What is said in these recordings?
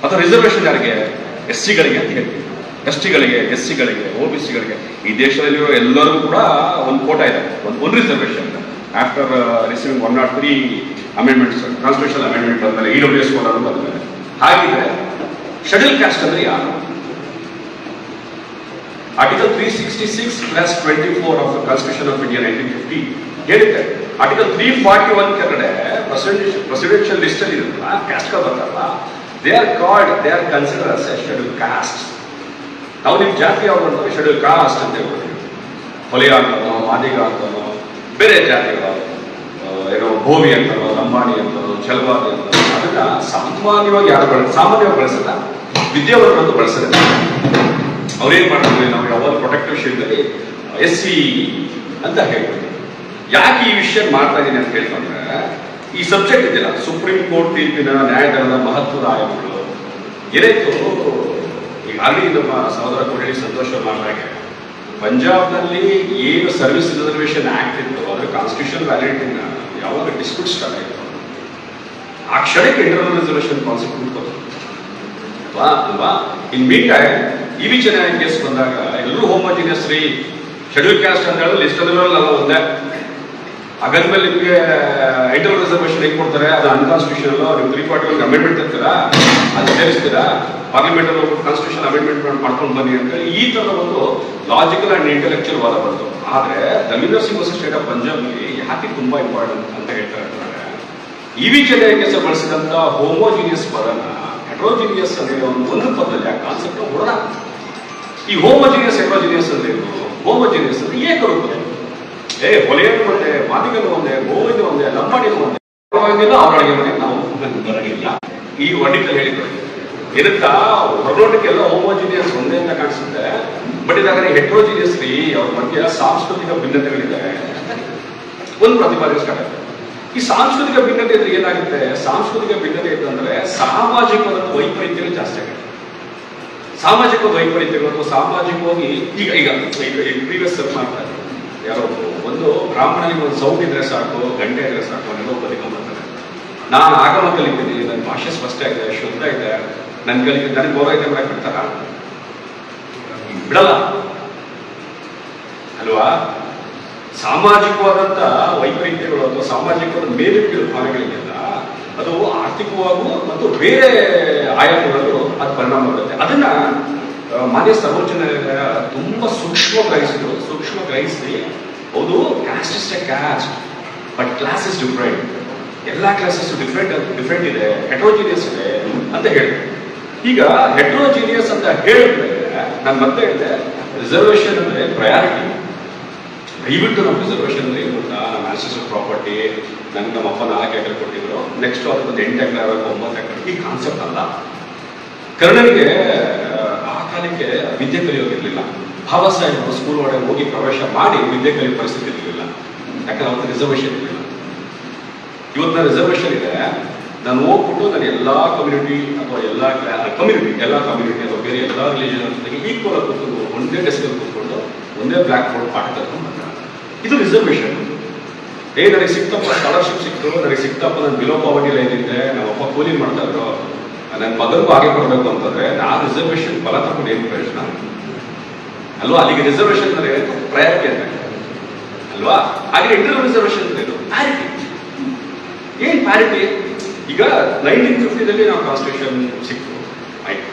ಅಥವಾ ರಿಸರ್ವೇಷನ್ ಯಾರಿಗೆ? SC ಗಳಿಗೆ ಅಂತ ಹೇಳ್ತೀವಿ. ST ಗಳಿಗೆ, SC ಗಳಿಗೆ, OBC ಗಳಿಗೆ. ಈ ದೇಶದಲ್ಲಿರೋ ಎಲ್ಲರಿಗೂ ಕೂಡ ಒಂದು ಕೋಟಾ ಇದೆ, ಒಂದು reservation. After receiving 103 amendments, constitutional amendment ಬಂದಮೇಲೆ EWS ಕೋಟಾ ಬಂದಮೇಲೆ. ಹಾಗಿದ್ರೆ ಶೆಡ್ಯೂಲ್ ಕ್ಯಾಸ್ಟ್ ಅಂದ್ರೆ ಯಾರು? Article 366/24 of the constitution of India 1950 ಹೇಳಿದೆ. ಆರ್ಟಿಕಲ್ 341 ಕೆಳಗಡೆ ಪ್ರೆಸಿಡೆನ್ಷಿಯಲ್ ಲಿಸ್ಟ್ ಅಲ್ಲಿ ಇರುತ್ತಲ್ಲ, ಕ್ಯಾಸ್ಟ್ ಬರ್ತಾರಲ್ಲ, they are consider as A schedule caste. ನಾವು ನಿಮ್ಮ ಜಾತಿ ಯಾವ್ದು ಅಂದ್ರೆ ಶೆಡ್ಯೂಲ್ ಕಾಸ್ಟ್ ಅಂತ ಹೇಳ್ತೀವಿ. ಹೊಲೆಯ ಅಂತನೋ, ಮಾದಿಗ ಅಂತನೋ, ಬೇರೆ ಜಾತಿಗಳು ಏನೋ ಭೋವಿ ಅಂತನೋ, ಲಂಬಾಣಿ ಅಂತನೋ, ಚಲವಾದಿ ಅಂತನೋ, ಅದನ್ನ ಸಾಮಾನ್ಯವಾಗಿ ಯಾರು ಸಾಮಾನ್ಯವಾಗಿ ಬಳಸಲ್ಲ, ವಿದ್ಯಾವಂತರಂತೂ ಬಳಸಲ್ಲ. ಅವ್ರೇನ್ ಮಾಡ್ತಾರೆ, ನಾವು ಯಾವಾಗ ಪ್ರೊಟೆಕ್ಟಿವ್ ಶೀಲ್ಡ್ ಅಲ್ಲಿ SC ಅಂತ ಹೇಳ್ತೀವಿ. ಯಾಕೆ ಈ ವಿಷಯ ಮಾಡ್ತಾ ಇದ್ದೀನಿ ಅಂತ ಹೇಳ್ತಂದ್ರೆ, ಈ ಸಬ್ಜೆಕ್ಟ್ ಇದೆಯಲ್ಲ, ಸುಪ್ರೀಂ ಕೋರ್ಟ್ ತೀರ್ಪಿನ ನ್ಯಾಯದಾನದ ಮಹತ್ವದ ಆಯಾಮಗಳು ಏನಾಯ್ತು. ಈಗ ಅಲ್ಲಿ ನಮ್ಮ ಸಹೋದರ ಕೋಟೇಳಿ ಸಂತೋಷ ಮಾಡಿದಾಗೆ ಪಂಜಾಬ್ನಲ್ಲಿ ಏನು ಸರ್ವಿಸ್ ರಿಸರ್ವೇಷನ್ ಆಕ್ಟ್ ಇತ್ತು, ಅದರ ಕಾನ್ಸ್ಟಿಟ್ಯೂಷನ್ ವ್ಯಾಲಿಡಿಟಿನ ಯಾವಾಗ ಡಿಸ್ಪ್ಯೂಟ್ ಸ್ಟಾರ್ಟ್ ಆಯಿತು, ಆ ಕ್ಷಣಕ್ಕೆ ಇಂಟರ್ನಲ್ ರಿಸರ್ವೇಷನ್ ಕಾನ್ಸೆಪ್ಟ್ ಹುಡ್ಕೋದು ಅಲ್ವಾ. ಇನ್ ಮೀನ್ ಟೈಮ್ ಈ ವಿಚಾರ ಕೇಸ್ ಬಂದಾಗ ಎಲ್ಲರೂ ಹೋಮೋಜಿನಿಯಸ್ ರೀ, ಶೆಡ್ಯೂಲ್ ಕ್ಯಾಸ್ಟ್ ಅಂತ ಹೇಳಿದ್ರೆ ಲಿಸ್ಟ್ ಅಲ್ಲ ಒಂದೇ. ಹಾಗಾದ್ಮೇಲೆ ನಿಮಗೆ ಇಂಟರ್ನಲ್ ರಿಸರ್ವೇಷನ್ ಹೇಗೆ ಕೊಡ್ತಾರೆ, ಅದು ಅನ್ಕಾನ್ಸ್ಟಿಟ್ಯೂಷನಲ್. ನೀವು 341 ಅಮೆಂಡ್ಮೆಂಟ್ ಇರ್ತೀರಾ, ಅದು ಸೇರಿಸ್ತೀರಾ, ಪಾರ್ಲಿಮೆಂಟ್ ಅಲ್ಲಿ ಕಾನ್ಸ್ಟಿಟ್ಯೂಷನ್ ಅಮೆಂಡ್ಮೆಂಟ್ ಮಾಡ್ಕೊಂಡು ಬನ್ನಿ ಅಂತ ಈ ತರದ ಒಂದು ಲಾಜಿಕಲ್ ಅಂಡ್ ಇಂಟೆಲೆಕ್ಚುಯಲ್ ವಾದ ಬಂತು. ಆದ್ರೆ ದಲ್ವೀಂದರ್ ಸಿಂಗ್ ವರ್ಸಸ್ ಸ್ಟೇಟ್ ಆಫ್ ಪಂಜಾಬ್ನಲ್ಲಿ ಯಾಕೆ ತುಂಬಾ ಇಂಪಾರ್ಟೆಂಟ್ ಅಂತ ಹೇಳ್ತಾರೆ ಅಂದ್ರೆ, ಈ ವಿಚಾರ ಕೇಸ ಬಳಸಿದಂತ ಹೋಮೋಜಿನಿಯಸ್ ಪದನ ಹೆಟ್ರೋಜಿನಿಯಸ್ ಅಂದ್ರೆ ಒಂದು ಪದದಲ್ಲಿ ಆ ಕಾನ್ಸೆಪ್ಟ್ ಹೊಡೆದ. ಈ ಹೋಮೋಜಿನಿಯಸ್ ಹೆಟ್ರೋಜಿನಿಯಸ್ ಅಂದ್ರೆ ಏನು? ಹೋಮೋಜಿನಿಯಸ್ ಅಂದ್ರೆ ಏಕರೂಪದ, ಹೊಲೆಯನ್ನು ಒಂದೇ, ಮಾದಿಗನು ಒಂದೇ, ಗೋವಿಂದ ಒಂದೇ, ಲಂಬಾಣಿನೂ ಒಂದೇ, ಅವರೊಳಗೆ ಮನೆ ನಾವು ಬರಲಿಲ್ಲ. ಈ ವರ್ಡಿಕಲ್ ಹೇಳಿದ್ರು ಏನಂತ ಹೊರನೋಟಕ್ಕೆ ಎಲ್ಲ ಹೋಮೋಜಿನಿಯಸ್ ಒಂದೇ ಅಂತ ಕಾಣಿಸುತ್ತೆ, ಬಟ್ ಇದಾದ್ರೆ ಹೆಟ್ರೋಜಿನಿಯಸ್ ರೀ, ಅವ್ರ ಮಧ್ಯ ಸಾಂಸ್ಕೃತಿಕ ಭಿನ್ನತೆಗಳಿದೆ ಒಂದು ಪ್ರತಿಪಾದನೆ ಸ್ಟಾರ್ಟ್ ಆಗುತ್ತೆ. ಈ ಸಾಂಸ್ಕೃತಿಕ ಭಿನ್ನತೆ ಇದ್ರೆ ಏನಾಗುತ್ತೆ? ಸಾಂಸ್ಕೃತಿಕ ಭಿನ್ನತೆ ಇತ್ತಂದ್ರೆ ಸಾಮಾಜಿಕವಾದ ವೈಪರೀತ್ಯಗಳು ಜಾಸ್ತಿ ಆಗುತ್ತೆ. ಸಾಮಾಜಿಕ ವೈಪರೀತ್ಯಗಳು ಅಥವಾ ಸಾಮಾಜಿಕವಾಗಿ ಈಗ ಈಗ ಪ್ರೀವಿಯಸ್ ಮಾಡ್ತಾರೆ, ಯಾರೋ ಒಂದು ಬ್ರಾಹ್ಮಣನಿಗೆ ಒಂದು ಸೌಟ್ ಇದ್ರೆ ಸಾಕು, ಗಂಟೆ ಇದ್ರೆ ಸಾಕು, ಅನ್ನೋ ಬದುಕೊಂಡ್ಬರ್ತಾರೆ. ನಾನು ಆಗಮ ಕಲಿತೀನಿ, ನನ್ನ ಭಾಷೆ ಸ್ಪಷ್ಟ ಇದೆ, ಶುದ್ಧ ಇದೆ, ನನ್ನ ಕಲಿಕೆ ನನಗೆ ಗೌರವ ಇದೆ ಮಾಡಕ್ ಬಿಡ್ತಾರ? ಬಿಡಲ್ಲ ಅಲ್ವಾ. ಸಾಮಾಜಿಕವಾದಂತ ವೈಪರೀತ್ಯಗಳು ಅಥವಾ ಸಾಮಾಜಿಕವಾದ ಮೇಲುಕೀಳು ಭಾವನೆಗಳಿಗೆಲ್ಲ ಅದು ಆರ್ಥಿಕವಾಗೂ ಮತ್ತು ಬೇರೆ ಆಯಾಮಗಳಲ್ಲೂ ಅದು ಪರಿಣಾಮ ಬರುತ್ತೆ. ಅದನ್ನ ಮಾನ್ಯ ಸರ್ವೋಚ್ಚ ನ್ಯಾಯಾಲಯ ತುಂಬಾ ಸೂಕ್ಷ್ಮ ಗ್ರಹಿಸಿ ಹೌದು, caste is A caste, but class is different, ಎಲ್ಲ ಕ್ಲಾಸಸ್ ಡಿಫ್ರೆಂಟ್ ಇದೆ, ಹೆಟ್ರೋಜಿನಿಯಸ್ ಇದೆ ಅಂತ ಹೇಳಿದೆ. ಈಗ ಹೆಟ್ರೋಜಿನಿಯಸ್ ಅಂತ ಹೇಳಿದ್ರೆ ನಾನು ಮತ್ತೆ ಹೇಳಿದೆ, ರಿಸರ್ವೇಷನ್ ಅಂದ್ರೆ ಪ್ರಯಾರಿಟಿ. ದಯವಿಟ್ಟು ನಮ್ಮ ರಿಸರ್ವೇಷನ್ ಅಂದ್ರೆ ಏನು ಗೊತ್ತಾ, ನಮ್ಮ ಆನ್ಸೆಸ್ಟರ್ ಪ್ರಾಪರ್ಟಿ, ನನಗೆ ನಮ್ಮ ಅಪ್ಪ 4 ಎಕರೆ ಕೊಟ್ಟಿದ್ರು, ನೆಕ್ಸ್ಟ್ ಅದಕ್ಕೆ 8 ಎಕರೆ ಆಗಬೇಕು, 9 ಎಕರೆ, ಈ ಕಾನ್ಸೆಪ್ಟ್ ಅಲ್ಲ. ಕರ್ಣನಿಗೆ ಆ ಕಾಲಕ್ಕೆ ವಿದ್ಯೆ ಕಲಿಯೋಗಿರ್ಲಿಲ್ಲ. ಬಾಬಾ ಸಾಹೇಬ್ ಸ್ಕೂಲ್ ಒಳಗೆ ಹೋಗಿ ಪ್ರವೇಶ ಮಾಡಿ ವಿದ್ಯೆ ಕಲಿಯೋ ಪರಿಸ್ಥಿತಿ ಇರಲಿಲ್ಲ, ಯಾಕಂದ್ರೆ ಅವತ್ತು ರಿಸರ್ವೇಷನ್ ಇರಲಿಲ್ಲ. ಇವತ್ತು ನನ್ನ ರಿಸರ್ವೇಷನ್ ಇದೆ, ನಾನು ಹೋಗ್ಬಿಟ್ಟು ನಾನು ಎಲ್ಲಾ ಕಮ್ಯುನಿಟಿ ಅಥವಾ ಎಲ್ಲ ಕಮ್ಯುನಿಟಿ ಅಥವಾ ಬೇರೆ ಎಲ್ಲ ರಿಲಿಜನ್ ಜೊತೆಗೆ ಈಕ್ವಲ್ ಆಗಿ ಕೂತ್ಕೊಂಡು ಒಂದೇ ಡೆಸ್ಕಲ್ಲಿ ಕೂತ್ಕೊಂಡು ಒಂದೇ ಬ್ಲಾಕ್ ಬೋರ್ಡ್ ಪಾಠ ಕಲ್ತ್ಕೊಂಡು ಬರ್ತಾರೆ. ಇದು ರಿಸರ್ವೇಷನ್. ನನಗೆ ಸಿಕ್ತಪ್ಪ ಸ್ಕಾಲರ್ಶಿಪ್ ಸಿಕ್ತು, ನನಗೆ ಸಿಕ್ತಪ್ಪ ನಾನು ಬಿಲೋ ಪಾವರ್ಟಿ ಲೈನ್ ಇದ್ದೆ, ನಮ್ಮಪ್ಪ ಕೂಲಿ ಮಾಡ್ತಾ ಇದ್ರು, ನನ್ನ ಮಗನಿಗೂ ಹಾಗೆ ಕೊಡಬೇಕು ಅಂತಂದ್ರೆ ನಾವು ರಿಸರ್ವೇಷನ್ ಫಲ ತಗೊಂಡು ಏನು ಪ್ರಯೋಜನ ಅಲ್ವಾ. ಅಲ್ಲಿಗೆ ರಿಸರ್ವೇಷನ್ ಅಂದ್ರೆ ಪ್ರಯಾರಿಟಿ ಅಂತ ಅಲ್ವಾ. ಹಾಗೆ ಇಂಟರ್ನಲ್ ರಿಸರ್ವೇಷನ್ ಅಂದ್ರೆ ಪ್ಯಾರಿಟಿ. ಏನ್ ಪ್ಯಾರಿಟಿ? ಈಗ 1950 ನಾವು ಕಾನ್ಸ್ಟಿಟ್ಯೂಷನ್ ಸಿಕ್ತು, ಆಯ್ತು,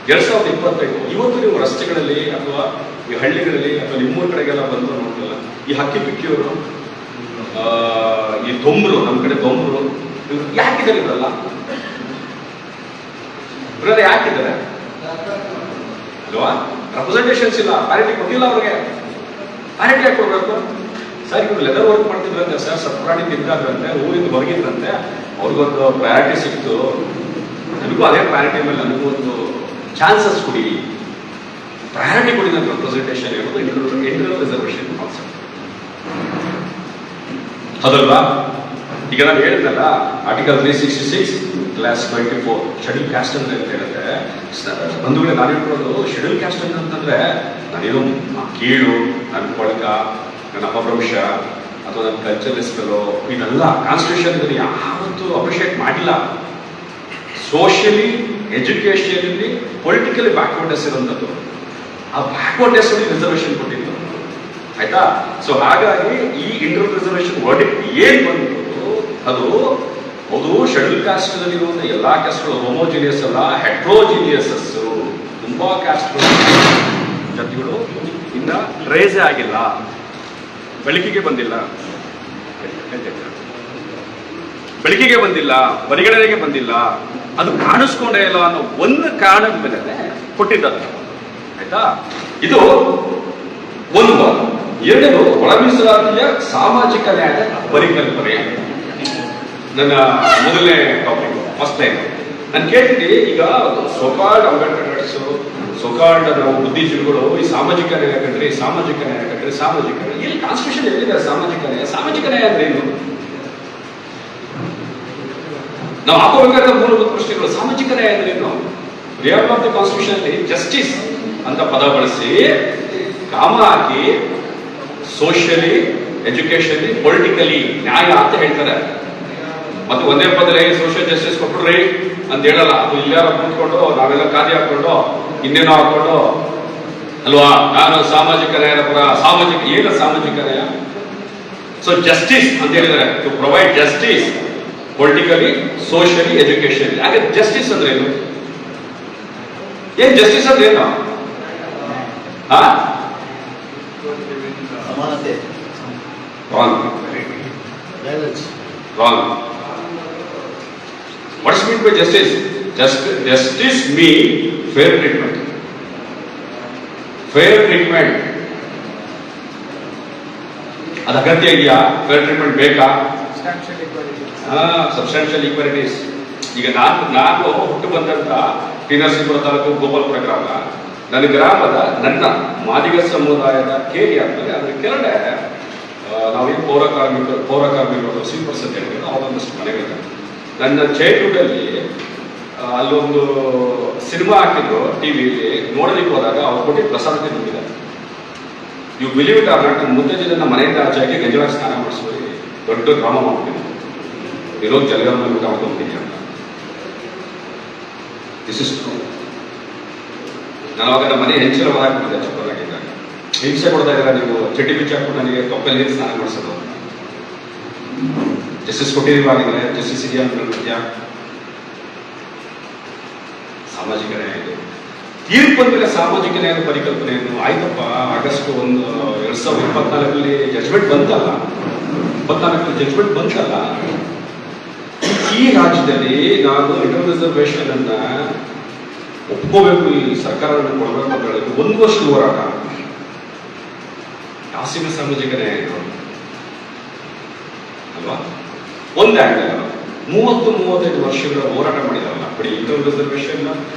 2025 ಇವತ್ತು ನೀವು ರಸ್ತೆಗಳಲ್ಲಿ ಅಥವಾ ಈ ಹಳ್ಳಿಗಳಲ್ಲಿ ಅಥವಾ ನಿಮ್ಮೂರ ಕಡೆಗೆಲ್ಲ ಬಂದು ನೋಡ್ತಲ್ಲ, ಈ ಹಕ್ಕಿ ಪಿಕ್ಕಿಯವರು, ಈ ದೊಂಬರು, ನಮ್ಮ ಕಡೆ ದೊಂಬರು, ಇವ್ರು ಯಾಕಿದ್ದಾರೆ? ಇವರಲ್ಲ ಯಾಕಿದ್ದಾರೆ ಅಲ್ವಾ? ರೆಪ್ರೆಸೆಂಟೇಷನ್ಸ್ ಇಲ್ಲ, ಪ್ಯಾರಿಟಿ ಕೊಟ್ಟಿಲ್ಲ ಅವ್ರಿಗೆ. ಪ್ಯಾರಿಟಿ ಯಾಕೆ ಕೊಡ್ಬೇಕು ಸರ್? ಇವ್ರು ಲೆದರ್ ವರ್ಕ್ ಮಾಡ್ತಿದ್ರಂತೆ ಸರ್, ಸಪ್ರಾಣಿ ತಿಂತಾದ್ರಂತೆ, ಊರಿಂದ ಹೊರಗಿದ್ರಂತೆ, ಅವ್ರಿಗೊಂದು ಪ್ರಯಾರಿಟಿ ಸಿಕ್ತು, ನನಗೂ ಅದೇ ಪ್ರಯಾರಿಟಿ ಮೇಲೆ ನನಗೂ ಒಂದು ಚಾನ್ಸಸ್ ಕೊಡಿ, ಪ್ರಯಾರಿಟಿ ಕೊಡಿ ನನ್ನ ರೆಪ್ರೆಸೆಂಟೇಷನ್ ಇರೋದು ಇಂಟರ್ನಲ್ ರಿಸರ್ವೇಷನ್ ಕಾನ್ಸೆಪ್ಟ್ ಅದಲ್ವಾ. ಈಗ ನಾನು ಹೇಳಿದ್ನಲ್ಲ, ಆರ್ಟಿಕಲ್ 366/24 ಶೆಡ್ಯೂಲ್ ಕ್ಯಾಸ್ಟ್ ಅಂತ ಹೇಳುತ್ತೆ. ಬಂಧುಗಳೇ, ನಾನು ಹೇಳ್ಕೊಳ್ಳೋದು ಶೆಡ್ಯೂಲ್ ಕ್ಯಾಸ್ಟ್ ಅಂತಂದ್ರೆ ನಾನೇನು ಕೀಳು, ನನ್ನ ಕೊಳಕ, ನನ್ನ ಅಪಭ್ರಂಶ ಅಥವಾ ನನ್ನ ಕಲ್ಚರಲಿಸ್ಟಲ್ಲೋ ಇದೆಲ್ಲ ಕಾನ್ಸ್ಟಿಟ್ಯೂಷನ್ ಯಾವತ್ತೂ ಅಪ್ರಿಷಿಯೇಟ್ ಮಾಡಿಲ್ಲ. ಸೋಷಿಯಲಿ, ಎಜುಕೇಶನಲ್ಲಿ, ಪೊಲಿಟಿಕಲಿ ಬ್ಯಾಕ್ವರ್ಡ್ನೆಸ್ ಇರುವಂಥದ್ದು. ಆ ಬ್ಯಾಕ್ವರ್ಡ್ನೆಸ್ ರಿಸರ್ವೇಶನ್ ಕೊಟ್ಟಿದ್ದು, ಆಯ್ತಾ. ಸೊ ಹಾಗಾಗಿ ಈ ಇಂಟರ್ ರಿಸರ್ವೇಶನ್ ವರ್ಡಿಕ್ಟ್ ಏನ್ ಬಂತು, ಅದು ಶೆಡ್ಯೂಲ್ ಕಾಸ್ಟ್ ಇರುವಂತ ಎಲ್ಲಾ ಕ್ಯಾಸ್ಟ್ಗಳು ಹೋಮೋಜಿನಿಯಸ್ ಅಲ್ಲ, ಹೆಟ್ರೋಜಿನಿಯಸ್. ತುಂಬಾ ಕ್ಯಾಸ್ಟ್ಗಳು ಜಾತಿಗಳು ಇನ್ನ ರೇಸೇ ಆಗಿಲ್ಲ, ಬೆಳಕಿಗೆ ಬಂದಿಲ್ಲ, ಪರಿಗಣನೆಗೆ ಬಂದಿಲ್ಲ, ಅದು ಕಾಣಿಸ್ಕೊಂಡೇ ಇಲ್ಲ ಅನ್ನೋ ಒಂದು ಕಾರಣದ ಮೇಲೆ ಕೊಟ್ಟಿದ್ದಾರೆ, ಆಯ್ತಾ. ಇದು ಒಂದು. ಎರಡನೇದು ಒಳ ಮೀಸಲಾತಿಯ ಸಾಮಾಜಿಕ ನ್ಯಾಯದ ಪರಿಕಲ್ಪನೆ. ನನ್ನ ಮೊದಲನೇ ಟಾಪಿಕ್, ಫಸ್ಟ್ ಲೈನ್. ನಾನು ಕೇಳ್ತೀನಿ, ಈಗ ಸೋಕಾಲ್ಡ್ ಅಂಬೇಡ್ಕರ್ಸ್, ಸೋಕಾಲ್ಡ್ ನಾವು ಬುದ್ಧಿಜೀವಿಗಳು ಈ ಸಾಮಾಜಿಕ ನ್ಯಾಯ ಕಂಡ್ರೆ ಸಾಮಾಜಿಕ ನ್ಯಾಯ ಇಲ್ಲಿ ಕಾನ್ಸ್ಟಿಟ್ಯೂಷನ್ ಎಲ್ಲಿದೆ ಸಾಮಾಜಿಕ ನ್ಯಾಯ ಅಂದ್ರೆ ಏನು? ನಾವು ಹಾಕೋಬೇಕಾದ ಮೂಲಭೂತ ಪ್ರಶ್ನೆಗಳು, ಸಾಮಾಜಿಕ ನ್ಯಾಯ ಅಂದ್ರೆ ಏನು? ಪ್ರಿಯಾಂಬಲ್ ಆಫ್ ದಿ ಕಾನ್ಸ್ಟಿಟ್ಯೂಷನ್ ಅಲ್ಲಿ ಜಸ್ಟಿಸ್ ಅಂತ ಪದ ಬಳಸಿ ಕಾಮ ಹಾಕಿ ಸೋಷಿಯಲಿ, ಎಜುಕೇಶನ್, ಪೊಲಿಟಿಕಲಿ ನ್ಯಾಯ ಅಂತ ಹೇಳ್ತಾರೆ. ಮತ್ತೆ ಒಂದೇ ಪದಲೇ ಸೋಷಿಯಲ್ ಜಸ್ಟಿಸ್ ಕೊಟ್ಬಿಡ್ರಿ ಅಂತ ಹೇಳಲ್ಲ. ಅದು ಇಲ್ಲಾರ ಕೂತ್ಕೊಂಡು ನಾವೆಲ್ಲ ಖಾದಿ ಹಾಕೊಂಡು ಇನ್ನೇನೋ ಹಾಕೊಂಡು ಅಲ್ವಾ, ನಾನು ಸಾಮಾಜಿಕ ನ್ಯಾಯದ ಪರ. ಏನು ಸಾಮಾಜಿಕ ನ್ಯಾಯ? ಸೊ ಜಸ್ಟಿಸ್ ಅಂತ ಹೇಳಿದರೆ to provide justice politically, socially, education. ಹಾಗೆ ಜಸ್ಟಿಸ್ ಅಂದ್ರೆ ಏನು? ಏನ್ ಜಸ್ಟಿಸ್ ಅಂದ್ರೆ ಏನು? ಸಮಾನತೆ. Wrong. What's meant by justice? Justice mean fair treatment. ಅದು ಅಗತ್ಯ ಇದೆಯಾ? ಫೇರ್ ಟ್ರೀಟ್ಮೆಂಟ್ ಬೇಕಾ? ಸಬ್ಸ್ಟಾನ್ಷಿಯಲ್ ಈಕ್ವಾಲಿಟೀಸ್. ಈಗ ನಾನು ಹುಟ್ಟು ಬಂದಂತ ಟಿ ನರಸೀಪುರ ತಾಲೂಕು ಗೋಪಾಲಪುರ ಗ್ರಾಮ. ನನ್ನ ಮಾದಿಗ ಸಮುದಾಯದ ಕೇರಿ ಆಗ್ತದೆ. ಅದ್ರ ಕೆಳಗಡೆ ನಾವೇನು ಪೌರ ಕಾರ್ಮಿಕರು ಸಿಂಪರ್ಸ್ ಅಂತ ಹೇಳಿದ್ರು, ಅವರೊಂದಷ್ಟು ಮನೆಗಳಿದೆ. ನನ್ನ ಚೈಲ್ಡ್ಹುಡ್ ಅಲ್ಲಿ ಅಲ್ಲೊಂದು ಸಿನಿಮಾ ಹಾಕಿದ್ರು ಟಿವಿಯಲ್ಲಿ, ನೋಡಲಿಕ್ಕೆ ಹೋದಾಗ ಅವ್ರು ಕೊಟ್ಟಿದ್ದು ಪ್ರಸಾದಕ್ಕೆ ದುಡ್ಡಿದ್ದಾರೆ. You believe it or not, ಮುತ್ತಜ್ಜನ ಮನೆಯಿಂದ ಆಚೆಗೆ ಗಂಜಲಾಗಿ ಸ್ನಾನ ಮಾಡಿಸ್ಬೋದು, ದೊಡ್ಡ ಡ್ರಾಮಾ ಮಾಡ್ತೀನಿ, ಇರೋದು ಜಲಗಾಮ ಊಟ ಮಾಡ್ಕೊಂತೀನಿ ಅಂತ. This is true. ನಾನು ಅವಾಗ ನಮ್ಮ ಮನೆ ಹೆಂಚಿನ ಹೊರಹಾಕ್ಬಿಟ್ಟಿದ್ದೆ ಚಿಕ್ಕವರಾಗಿದ್ದಾಗ. ಹಿಂಸೆ ಕೊಡ್ತಾ ಇದ್ದಾರೆ ನೀವು, ಚಡ್ಡಿ ಬಿಚ್ಚಿ ಹಾಕ್ಬಿಟ್ಟು ನನಗೆ ತೊಪ್ಪಲ್ಲಿ ನೀರು ಸ್ನಾನ ಮಾಡಿಸೋದು. ಜಸ್ಟಿಸ್ ಕೊಟ್ಟಿದ್ದೀವಾಗಿದ್ರೆ ಜಸ್ಟಿಸ್ ಇದೆಯಾ ಅಂತ ಸಾಮಾಜಿಕ ನ್ಯಾಯ ಇದೆ. ತೀರ್ಪು ಅಂದ್ರೆ ಸಾಮಾಜಿಕ ನ್ಯಾಯದ ಪರಿಕಲ್ಪನೆಯನ್ನು ಆಯ್ತಪ್ಪ. ಆಗಸ್ಟ್ 2024 ಜಡ್ಜ್ಮೆಂಟ್ ಬಂತಲ್ಲ, 24 ಜಡ್ಜ್ಮೆಂಟ್ ಬಂತಲ್ಲ. ಈ ರಾಜ್ಯದಲ್ಲಿ ನಾನು ಇಂಟರ್ ರಿಸರ್ವೇಶನ್ ಅನ್ನ ಒಪ್ಕೋಬೇಕು, ಈ ಸರ್ಕಾರವನ್ನು ಕೊಡಬೇಕು ಅಂತ ಹೇಳಿದ್ರು 1 ವರ್ಷದ ಹೋರಾಟ. ಖಾಸಗಿ ಸಾಮಾಜಿಕ ನ್ಯಾಯ ಅಲ್ವಾ? ಒಂದು ಆಂಗಲ್ 30-35 ವರ್ಷಗಳ ಹೋರಾಟ ಮಾಡಿದಾರಲ್ಲ ಬರೀ ಇಂಟರ್ ರಿಸರ್ವೇಶನ್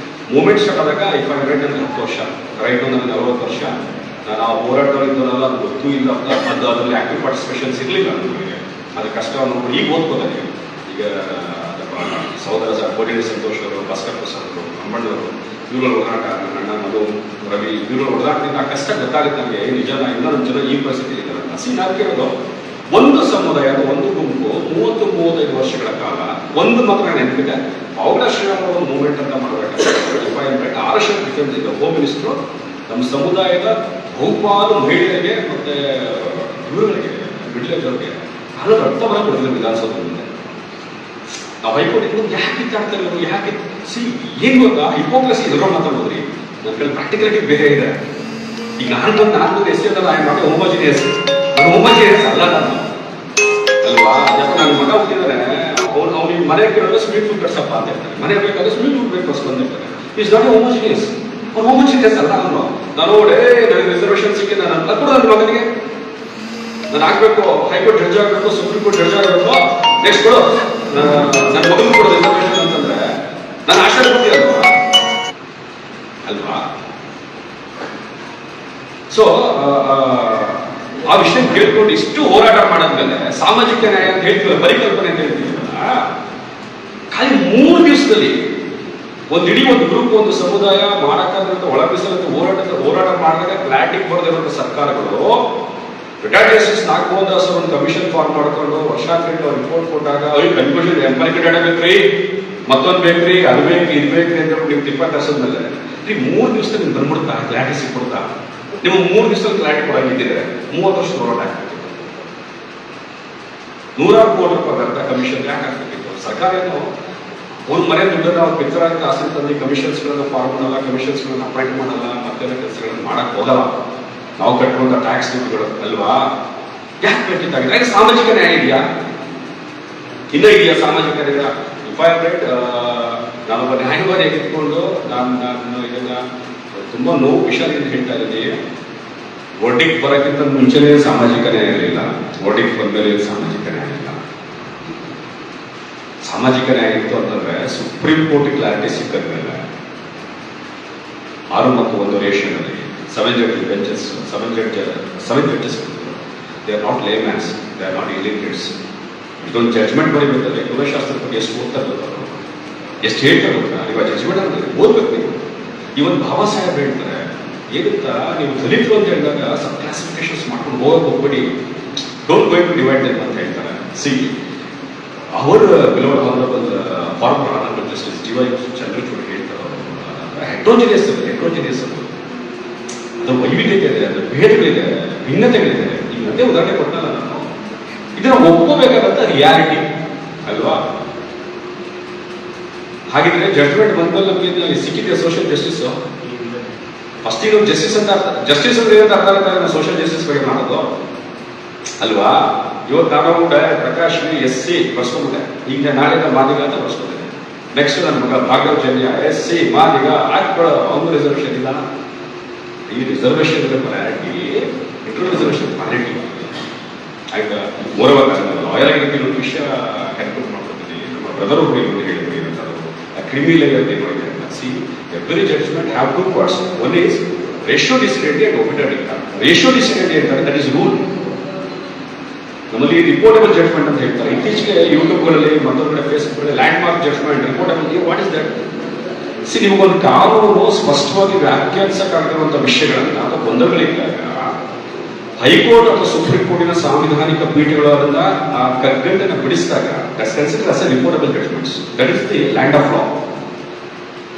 ಮೂವ್ಮೆಂಟ್ ಸ್ಟಾರ್ಟ್ ಆದಾಗ 10 ವರ್ಷ, ರೈಟ್ ನನಗೆ 40 ವರ್ಷ. ನಾನು ಆ ಹೋರಾಟಗಳಿದ್ದಲ್ಲ, ಅದು ಗೊತ್ತೂ ಇಲ್ಲ, ಅದರಲ್ಲಿ ಆಕ್ಟಿವ್ ಪಾರ್ಟಿಸಿಪೇಷನ್ಸ್ ಇರಲಿಲ್ಲ ನನಗೆ. ಅದು ಕಷ್ಟವನ್ನು ಈಗ ಓದ್ಕೋದಾಗೆ. ಈಗ ಸಹೋದರ ಕೋಟಿನಿ ಸಂತೋಷ್ ಅವರು, ಭಾಸ್ಕರ್ ಪ್ರಸಾದ್ ಅವರು, ಅಮ್ಮಣ್ಣವರು, ಇವುಗಳ ಹೋರಾಟ, ನನ್ನ ಅಣ್ಣ ಮಧು, ರವಿ, ಇವುಗಳ ಹೋರಾಟದಿಂದ ಕಷ್ಟ ಗೊತ್ತಾಗುತ್ತೆ ನನಗೆ. ನಿಜನ ಇನ್ನೊಂದು ಜನ ಈ ಪರಿಸ್ಥಿತಿ ಇದ್ದಾರೆ. ನಾನು ಕೇಳೋದು, ಒಂದು ಸಮುದಾಯದ ಒಂದು ಗುಂಪು 30-35 ವರ್ಷಗಳ ಕಾಲ ಒಂದು ಮಾತ್ರ ನೆನಪಿದೆ, ಪೌಡ ಶ್ರೀರಾಮ ಮೂವ್ಮೆಂಟ್ ಅಂತ ಮಾಡಬೇಕಾದ್ರೆ ಆರ್.ಎಸ್. ಡಿಫೆನ್ಸ್ ಇದೆ ಹೋಮ್ ಮಿನಿಸ್ಟ್ರು ನಮ್ಮ ಸಮುದಾಯದ ಬಹುಪಾಲು ಮಹಿಳೆಯರಿಗೆ ಮತ್ತೆ ಇವರುಗಳಿಗೆ, ಮಿಡ್ಲೇಜ್ ಅವ್ರಿಗೆ ಹಲವು ರಕ್ತವನ್ನ ಕೊಡಿದ್ರು ವಿಧಾನಸೌಧದಿಂದ. ನಾವು ಹೈಕೋರ್ಟ್ ಇಟ್ಕೊಂಡು ಯಾಕೆ ಕಿತ್ತಾಡ್ತಾರೆ ಇವರು, ಯಾಕೆ ಏನ್ ಗೊತ್ತಾ, ಹಿಪೋಕ್ರಸಿ ಎದುರು ಮಾತಾಡೋದ್ರಿ. ನನ್ನ ಕಡೆ ಪ್ರಾಕ್ಟಿಕಲಿಟಿ ಬೇರೆ ಇದೆ. ಈಗ ನಾನು ಎಸ್ ಮಾಡಿ ಹೋಮೋಜಿನಿಯಸ್ ಅಲ್ಲ ನಾನು ಅಲ್ವಾ. ಯಾಕೆ ನನ್ನ ಮಗ ಹುಟ್ಟಿದಾರೆ, ಅವ್ನಿಗೆ ಮನೆ ಕೇಳಿದ್ರೆ ಸ್ವೀಟ್ ಫುಡ್ ಕಟ್ಸಪ್ಪ ಅಂತ ಹೇಳ್ತಾರೆ, ಮನೆ ಬೇಕಾದ್ರೆ ಸ್ವೀಟ್ ಫುಡ್ ಬೇಕು ಬಂದಿರ್ತಾರೆ. Is not homogeneous. ಅವ್ರು ಹೋಮೋಜಿನಿಯಸ್ ಅಲ್ಲ. ನಾನು ನನಗೆ ರಿಸರ್ವೇಶನ್ ಸಿಕ್ಕಿ ನಾನು ಕೂಡ ನನ್ನ ಮಗನಿಗೆ ನಾನು ಆಗ್ಬೇಕು, ಹೈಕೋರ್ಟ್ ಜಡ್ಜ್ ಆಗಬೇಕು, ಸುಪ್ರೀಂ ಕೋರ್ಟ್ ಜಡ್ಜ್ ಆಗಬೇಕು, ನೆಕ್ಸ್ಟ್ ಕೊಡು ನನ್ನ ಮಗನಿಗೆ ಕೊಡೋ ರಿಸರ್ವೇಶನ್ ಅಂತಂದ್ರೆ ನಾನು ಆಶೆ ಪಡ್ತೀನಿ ಅಲ್ವಾ. ಸೊ ಆ ವಿಷಯ ಕೇಳ್ಕೊಂಡು ಇಷ್ಟು ಹೋರಾಟ ಮಾಡಾದ್ಮೇಲೆ ಸಾಮಾಜಿಕ ನ್ಯಾಯ ಅಂತ ಹೇಳ್ತೀವಲ್ಲ, ಪರಿಕಲ್ಪನೆ ಅಂತ ಹೇಳ್ತೀವಲ್ಲ, ಖಾಲಿ 3 ದಿವಸದಲ್ಲಿ ಇಡೀ ಒಂದು ಗ್ರೂಪ್, ಒಂದು ಸಮುದಾಯ ಮಾಡಕ್ಕಾದಂತ ಒಳ ಮೀಸಲಂತ ಹೋರಾಟ ಮಾಡಿದಾಗ ಪ್ಲಾಟಿಂಗ್ ಬರೆದಿರುವಂತ ಸರ್ಕಾರಗಳು ರಿಟೈರ್ಡ್ ಜಸ್ಟಿಸ್ ನಾಗಮೋಹನ್ ದಾಸ್ ಒಂದು ಕಮಿಷನ್ ಫಾರ್ಮ್ ಮಾಡ್ಕೊಂಡು ವರ್ಷಾಂತರ ರಿಪೋರ್ಟ್ ಕೊಟ್ಟಾಗ ಕನ್ಕ್ಲೂಷನ್ ಎಂಪೈರಿಕಲ್ ಡೇಟಾ ಬೇಕ್ರಿ, ಮತ್ತೊಂದು ಬೇಕ್ರಿ, ಅದು ಬೇಕು, ಇದು ಬೇಕ್ರಿ ಅಂತ ನೀವು ಟಿಪ್ಪ ತರಿಸಿದ್ಮೇಲೆ ಈ 3 ದಿವಸದಲ್ಲಿ ನಿಮ್ಗೆ ಬಂದ್ಬಿಡ್ತಾ ಕ್ಲಾರಿಟಿ ಸಿಕ್ಬಿಡ್ತಾ. ನಿಮ್ಗೆ 3 ದಿವಸದಲ್ಲಿ ಕ್ಲಾರಿಟಿ ಕೊಡಂಗಿದ್ದಿದ್ರೆ 30 ವರ್ಷ ಹೋರಾಟ ಆಗ್ತಿತ್ತು. 100 ಕೋಟಿ ರೂಪಾಯಿ ವ್ಯರ್ಥ ಕಮಿಷನ್ ಯಾಕೆ ಆಗ್ತಿತ್ತು? ಸರ್ಕಾರ ಏನು ಒಂದು ಮನೆ ದುಡ್ಡನ್ನು ಅವ್ರು ಪಿಕ್ಚರ್ ಅಂತ ಆಸೆ ತಂದು ಕಮಿಷನ್ಸ್ಗಳನ್ನ ಫಾರ್ಮ್ ಮಾಡಲ್ಲ, ಕಮಿಷನ್ಸ್ಗಳನ್ನ ಅಪಾಯಿಂಟ್ ಮಾಡಲ್ಲ, ಮತ್ತೆಲ್ಲ ಕೆಲಸಗಳನ್ನ ಮಾಡಕ್ ಹೋಗಲ್ಲ. ನಾವು ಕಟ್ಟುವಂತ ಟ್ಯಾಕ್ಸ್ ದುಡ್ಡುಗಳು ಅಲ್ವಾ? ಯಾಕೆ ಬೇಕಿದ್ದಾಗಿದೆ? ಯಾಕೆ ಸಾಮಾಜಿಕ ನ್ಯಾಯ ಇದೆಯಾ? ಇನ್ನೂ ಇದೆಯಾ ಸಾಮಾಜಿಕ ನ್ಯಾಯ? ರೈಟ್, ನಾನೊಬ್ಬ ನ್ಯಾಯವಾದಿಯಾಗಿ ಇಟ್ಕೊಂಡು ನಾನು ಇದನ್ನ ತುಂಬಾ ನೋವು ವಿಷಯದಿಂದ ಹೇಳ್ತಾ ಇದ್ದೀನಿ. ಒಡ್ಡಿಗೆ ಬರೋಕ್ಕಿಂತ ಮುಂಚೆನೇ ಸಾಮಾಜಿಕ ನ್ಯಾಯ ಇರಲಿಲ್ಲ, ಒಡ್ಡಿಗೆ ಬಂದ್ಮೇಲೆ ಸಾಮಾಜಿಕ ನ್ಯಾಯ ಇಲ್ಲ. ಸಾಮಾಜಿಕ ನ್ಯಾಯ ಇತ್ತು ಅಂತಂದ್ರೆ ಸುಪ್ರೀಂ ಕೋರ್ಟ್ ಕ್ಲಾರಿಟಿ ಸಿಕ್ಕದ್ಮೇಲೆ 6 ಮತ್ತು 1 ರೇಷನಲ್ಲಿ 7 judges they are not laymen, they are not illiterates. ಇದೊಂದು ಜಡ್ಜ್ಮೆಂಟ್ ಬರೀಬೇಕಂದ್ರೆ ಕುಲಶಾಸ್ತ್ರದ ಬಗ್ಗೆ ಎಷ್ಟು ಓದ್ತಾ ಇರ್ಬೇಕು, ಎಷ್ಟು ಹೇಳ್ತಾ ಗೊತ್ತಾ? ನೀವು ಆ ಜಡ್ಜ್ಮೆಂಟ್ ಅಂದ್ರೆ ಓದ್ಬೇಕು. ನೀವು ಇವತ್ತು ಬಾಬಾ ಸಾಹೇಬ್ ಹೇಳ್ತಾರೆ ಏನಂತ, ನೀವು ದಲಿತರು ಅಂತ ಹೇಳಿದಾಗ ಸಬ್ ಕ್ಲಾಸಿಫಿಕೇಶನ್ಸ್ ಮಾಡ್ಕೊಂಡು ಹೋಗಕ್ಕೆ ಹೋಗ್ಬೇಡಿ, don't going to divide them ಅಂತ ಹೇಳ್ತಾರೆ. See our beloved honourable former honourable justice D Y. Chandrachud ಹೇಳ್ತಾರೆ, ಹೆಟ್ರೋಜಿನಿಯಸ್ ಅದು ವೈವಿಧ್ಯತೆ ಇದೆ, ಅದು ಭೇದಗಳಿದೆ, ಭಿನ್ನತೆಗಳಿದೆ. ಈಗ ಅದೇ ಉದಾಹರಣೆ ಕೊಟ್ಟಲ್ಲ ನಾನು. ಇದನ್ನ ಒಪ್ಕೋಬೇಕಾದಂತ ರಿಯಾಲಿಟಿ ಅಲ್ವಾ? ಹಾಗಿದ್ರೆ ಜಡ್ಜ್ಮೆಂಟ್ ಬಂದ್ಮೇಲೆ ನಮಗೆ ಸಿಕ್ಕಿದೆ ಸೋಷಿಯಲ್ ಜಸ್ಟಿಸ್. ಫಸ್ಟ್ ಈಗ ಜಸ್ಟಿಸ್ ಅಂತ ಜಸ್ಟಿಸ್ ಅಂದ್ರೆ ಏನಂತ ಅರ್ಥ ಆಗುತ್ತೆ? ನಾವು ಸೋಷಿಯಲ್ ಜಸ್ಟಿಸ್ ಬಗ್ಗೆ ಮಾಡೋದು ಅಲ್ವಾ? ಇವತ್ತು ನಾನು ಪ್ರಕಾಶ್ SC ಬರ್ಸ್ಕೊಂಡ್ಬಿಟ್ಟೆ, ಈಗ ನಾಳೆ ಮಾದಿಗ ಅಂತ ಬರ್ಸ್ಕೊಂಡಿದ್ದೆ. ನೆಕ್ಸ್ಟ್ ನನ್ನ ಮಗ ಭಾಗವತ್ ಜನ್ಯ SC ಮಾದಿಗ ಹಾಕ್ಕೊಳ್ಳೋ, ಅವನು ರಿಸರ್ವೇಶನ್ ಇಲ್ಲ. ಈ reservation quality, inter reservation quality ಆಯ್ತಾ? ಮೂರವಾಗ ಲಾಯರ್ ಆಗಿ ಕೆಲವೊಂದು ವಿಷಯ ಕ್ಯಾಲ್ಕುಲೇಟ್ ಮಾಡ್ಕೊತೀನಿ. ನಮ್ಮ ಬ್ರದರ್ ಒಬ್ಬರು ಹೇಳಿದ್ರು ಏನಂತ, creamy layer see every judgement have 2 parts. One is ratio decidendi and obiter ಇನ್ಕಮ್. ರೇಷಿಯೋ ಡಿಸಿಡೆಂಟಿ ಅಂತಾರೆ, ದಟ್ ಇಸ್ ರೂಲ್. ನಮ್ಮಲ್ಲಿ ರಿಪೋರ್ಟಬಲ್ ಜಡ್ಜ್ಮೆಂಟ್ ಅಂತ ಹೇಳ್ತಾರೆ. ಇತ್ತೀಚೆಗೆ ಯೂಟ್ಯೂಬ್ಗಳಲ್ಲಿ ಮತ್ತೊಂದು ಕಡೆ Facebook landmark judgement, reportable, what is that? See ನಿಮಗೊಂದು ಕಾನೂನು ಸ್ಪಷ್ಟವಾಗಿ ವ್ಯಾಖ್ಯಾನಿಸಕ್ಕಾಗಿರುವಂತ ವಿಷಯಗಳನ್ನ ಅಥವಾ ಗೊಂದಲಗಳಿದ್ದಾಗ ಹೈಕೋರ್ಟ್ ಅಥವಾ ಸುಪ್ರೀಂ ಕೋರ್ಟಿನ ಸಾಂವಿಧಾನಿಕ ಪೀಠಗಳು ಅದನ್ನ ಆ ಕಗ್ಗಂಟನ್ನು ಬಿಡಿಸಿದಾಗ that's considered as a reportable judgements. That is the land of law.